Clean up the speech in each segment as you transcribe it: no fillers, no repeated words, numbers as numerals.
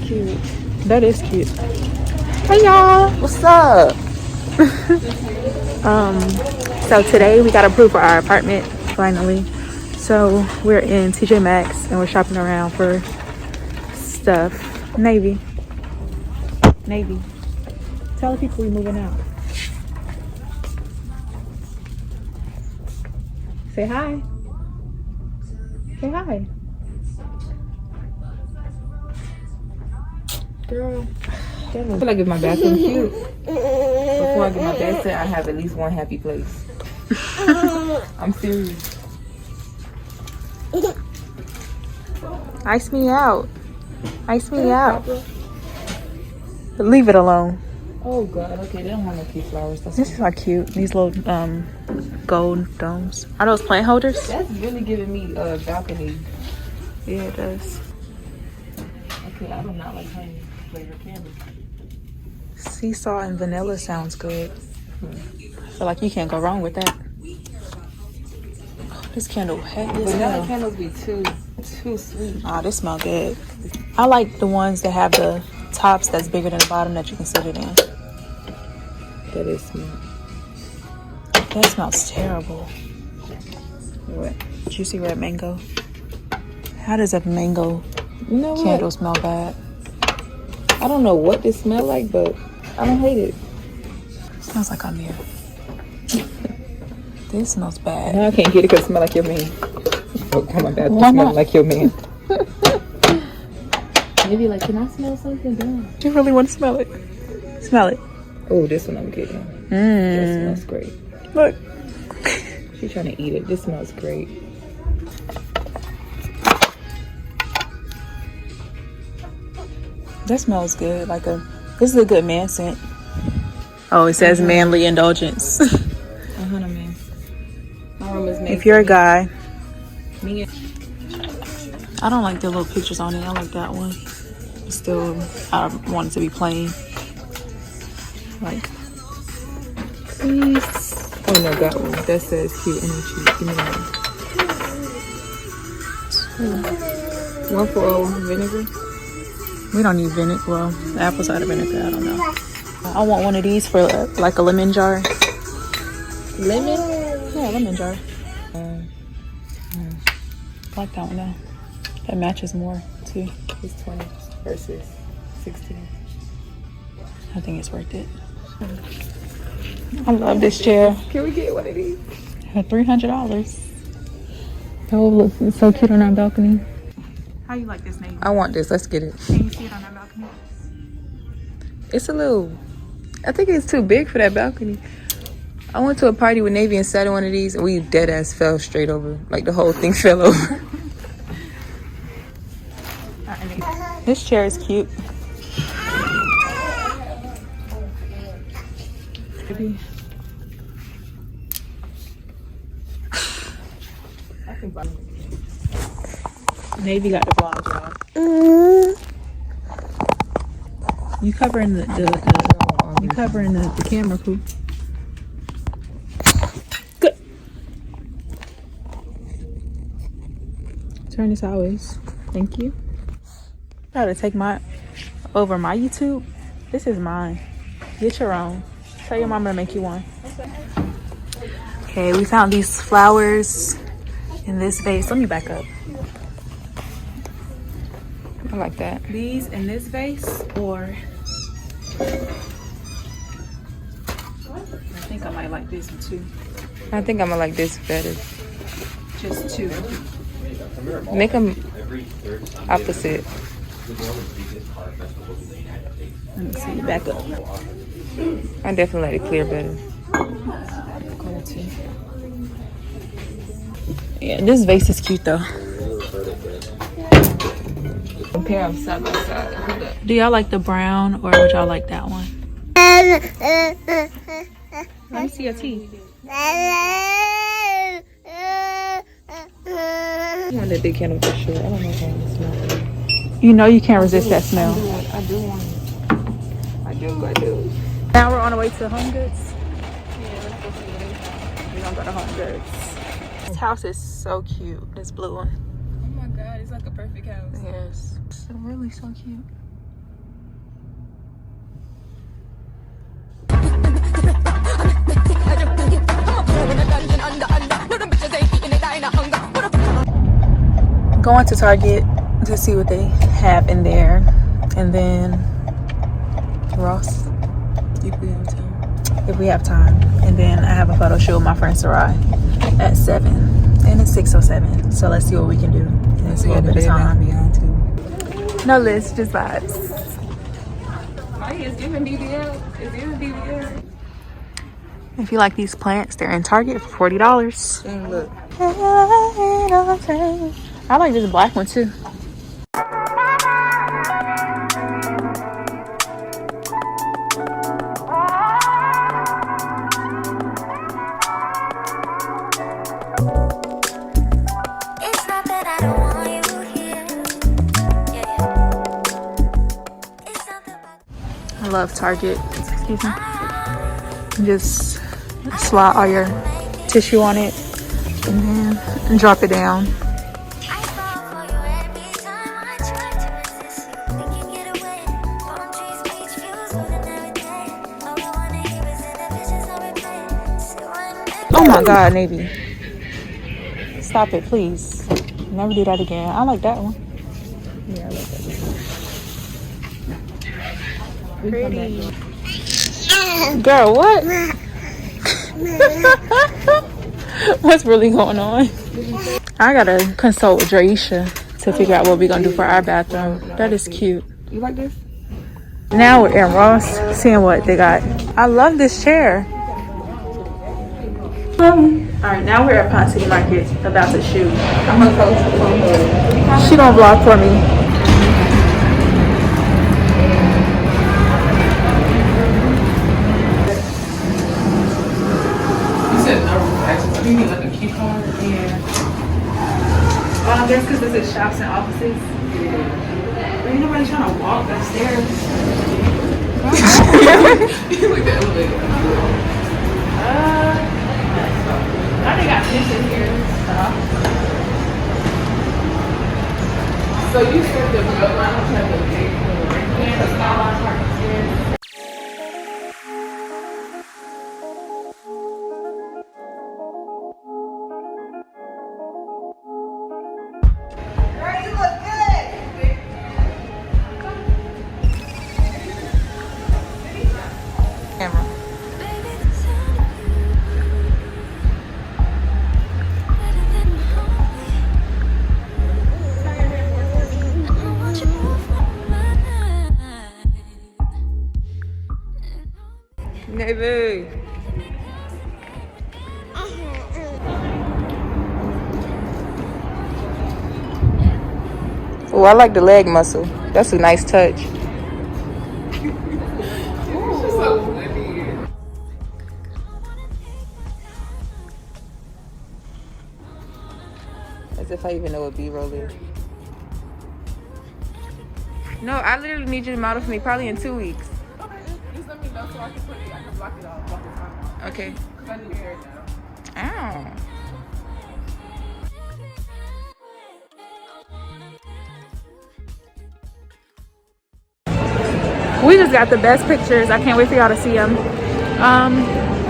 cute. That is cute. Hey y'all. What's up? So today we got approved for our apartment finally. So we're in TJMaxx and we're shopping around for stuff. Navy. Tell the people we're moving out. Say hi. Say hi. Girl, I feel like if my bathroom cute, before I get my bed set, I have at least one happy place. I'm serious. Ice me out. Leave it alone. Oh God, okay, they don't have no cute flowers. This is cute. These little gold domes. Are those plant holders? That's really giving me a balcony. Yeah, it does. Okay, I do not like honey flavored candy. Seesaw and vanilla sounds good. I feel like you can't go wrong with that. Oh, this candle heavy as Vanilla hell. candles be too sweet. Ah, this smell good. I like the ones that have the tops that's bigger than the bottom that you can sit it in. That is smell. That smells terrible. What? Juicy red mango. How does a mango You know what? candle smell bad? I don't know what this smell like, but I don't hate it. Smells like I'm here. This smells bad. Now I can't get it because it smells like your man. Oh, come on, that Why smell not? like your man. Maybe like, can I smell something? Damn. Do you really want to smell it? Smell it. Oh, this one I'm getting. That smells great. Look. She's trying to eat it. This smells great. That smells good. This is a good man scent. Oh, it says manly indulgence. Man. My room is made If you're a guy, me and I don't like the little pictures on it. I like that one. Still, I want it to be plain. Like, please. Oh no, that one. That says cute energy. Give me that one. 1 for vinegar. we don't need vinegar. Well, apple cider vinegar. I don't know. I want one of these for like a lemon jar. Lemon? Yeah, lemon jar. I like that one though. That matches more too. It's 20 versus 16. I think it's worth it. I love this chair. Can we get one of these? $300. Oh, look, it's so cute on our balcony. How you like this name? I want this. Let's get it. Can you see it on our balcony? It's a little, I think it's too big for that balcony. I went to a party with Navy and sat in one of these and we dead ass fell straight over. Like the whole thing fell over. This chair is cute. Navy got the vlog, y'all. You covering the camera, Pooh. Good. Turn this sideways. Thank you. I gotta take over my YouTube. This is mine. Get your own. Tell your mama to make you one. Okay, we found these flowers in this vase. Let me back up. I like that. These in this vase, or I think I might like this one too. I think I'm gonna like this better. Just two. Make them opposite. Let me see. Back up. I definitely like it clear better. Yeah, this vase is cute though. Compare them side by side. Do y'all like the brown or would y'all like that one? Let me see your teeth. I want that big candle for sure. I don't know if I want to smell it. You know you can't resist that smell. I do want it. I do. Now we're on our way to Home Goods. We're gonna go to Home Goods. This house is so cute. This blue one. Oh my God, it's like a perfect house. Yes. It's really so cute. going to Target to see what they have in there, and then Ross if we have time, and then I have a photo shoot with my friend Sarai at 7, and it's 6:07. So let's see what we can do. And it's a little bit of time. No list, just vibes. It's giving DBL. It's giving DBL. If you like these plants, they're in Target for $40. Dang, look. I like this black one too. I love Target. Excuse me. Just slide all your tissue on it and then drop it down. Oh my God, Navy. Stop it, please. Never do that again. I like that one. Yeah, I like that. Pretty. Girl, what? What's really going on? I gotta consult with Draisha to figure out what we're gonna do for our bathroom. That is cute. You like this? Now we're in Ross, seeing what they got. I love this chair. Alright, now we're at Ponce City Market about to shoot. I'm gonna post the photo. She gonna vlog for me. You said no access. Do you need like a key card? Yeah. That's because this is shops and offices. Yeah. Ain't nobody trying to walk upstairs. You like the elevator. Now they got fish in here. So you said the belt lounge had the big Yeah, the small line park upstairs. Girl, you look good. Camera. Navy. Oh, I like the leg muscle. That's a nice touch. As if I even know what B-roll is. No, I literally need you to model for me probably in 2 weeks. Just let me know so I can put it. I can block it off. Block it out. Okay. Cause I do hair now. Ow. We just got the best pictures. I can't wait for y'all to see them.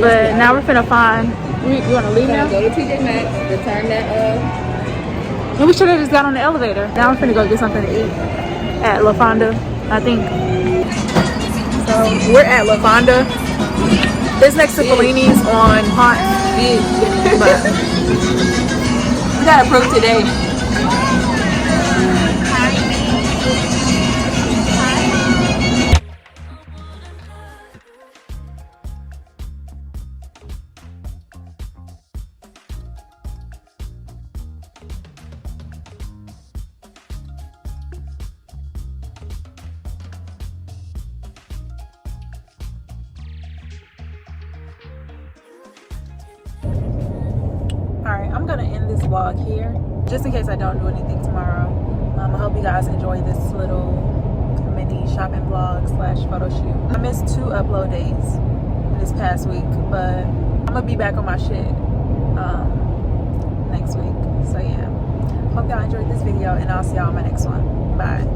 But now we're finna find. You wanna leave now? Go to TJMaxx. Return that. And we should have just got on the elevator. Now we're finna go get something to eat at Fonda, I think. So we're at Fonda. It's next to Fellini's on Ponce. But we got approved today. Alright, I'm gonna end this vlog here, just in case I don't do anything tomorrow. I hope you guys enjoy this little mini shopping vlog / photo shoot. I missed 2 upload days this past week, but I'm gonna be back on my shit next week. So yeah, hope y'all enjoyed this video, and I'll see y'all in my next one. Bye.